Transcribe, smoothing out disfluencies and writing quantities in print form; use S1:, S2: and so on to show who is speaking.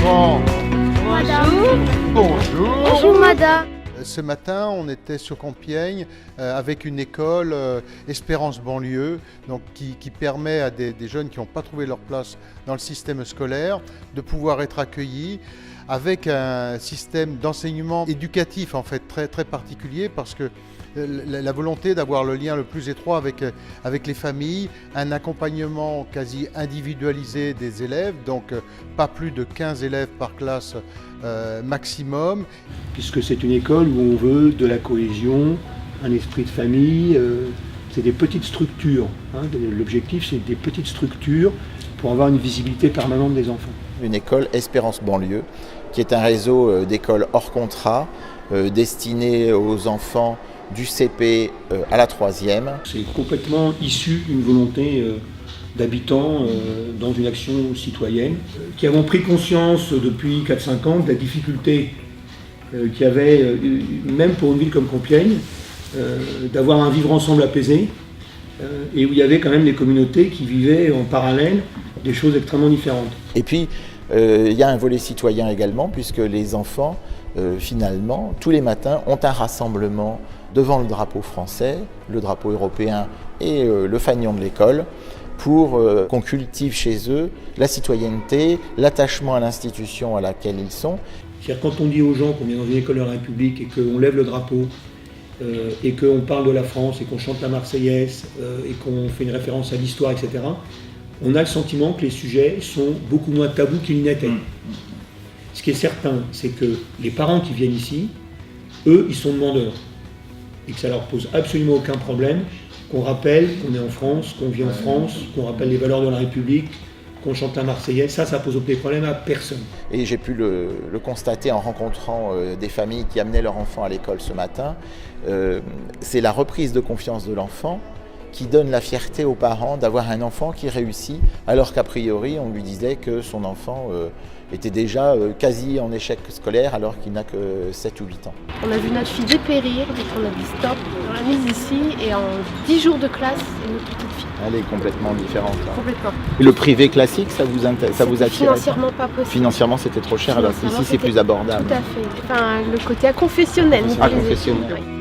S1: comment?
S2: Bonjour.
S1: Bonjour.
S2: Bonjour madame.
S1: Ce matin, on était sur Compiègne avec une école Espérance banlieue, donc qui permet à des jeunes qui n'ont pas trouvé leur place dans le système scolaire de pouvoir être accueillis avec un système d'enseignement éducatif en fait très particulier, parce que la volonté d'avoir le lien le plus étroit avec les familles, un accompagnement quasi individualisé des élèves, donc pas plus de 15 élèves par classe maximum.
S3: Puisque c'est une école où on veut de la cohésion, un esprit de famille, c'est des petites structures. L'objectif, c'est des petites structures pour avoir une visibilité permanente des enfants.
S4: Une école Espérance banlieue, qui est un réseau d'écoles hors contrat destiné aux enfants du CP à la 3e.
S3: C'est complètement issu d'une volonté d'habitants dans une action citoyenne, qui avons pris conscience depuis 4-5 ans de la difficulté qu'il y avait, même pour une ville comme Compiègne, d'avoir un vivre ensemble apaisé, et où il y avait quand même des communautés qui vivaient en parallèle des choses extrêmement différentes.
S4: Et puis, il y a un volet citoyen également, puisque les enfants, finalement, tous les matins, ont un rassemblement devant le drapeau français, le drapeau européen et le fanion de l'école, pour qu'on cultive chez eux la citoyenneté, l'attachement à l'institution à laquelle ils sont.
S3: C'est-à-dire quand on dit aux gens qu'on vient dans une école de la République et qu'on lève le drapeau, et qu'on parle de la France et qu'on chante la Marseillaise, et qu'on fait une référence à l'histoire, etc., on a le sentiment que les sujets sont beaucoup moins tabous qu'ils n'étaient. Ce qui est certain, c'est que les parents qui viennent ici, eux, ils sont demandeurs. Et que ça leur pose absolument aucun problème qu'on rappelle qu'on est en France, qu'on vit en France, qu'on rappelle les valeurs de la République, qu'on chante la Marseillaise. Ça pose aucun problème à personne.
S4: Et j'ai pu le constater en rencontrant des familles qui amenaient leurs enfants à l'école ce matin. C'est la reprise de confiance de l'enfant qui donne la fierté aux parents d'avoir un enfant qui réussit, alors qu'a priori on lui disait que son enfant était déjà quasi en échec scolaire alors qu'il n'a que 7 ou 8 ans.
S2: On a vu notre fille dépérir, donc on a dit stop, on l'a mise ici et en 10 jours de classe, c'est une petite fille.
S4: Elle est complètement différente. Là.
S2: Complètement.
S4: Et le privé classique, ça vous attire?
S2: Financièrement pas possible.
S4: Financièrement c'était trop cher, alors qu'ici c'est plus abordable.
S2: Tout à fait. Enfin, le côté confessionnel.
S4: Confessionnel.
S2: Oui.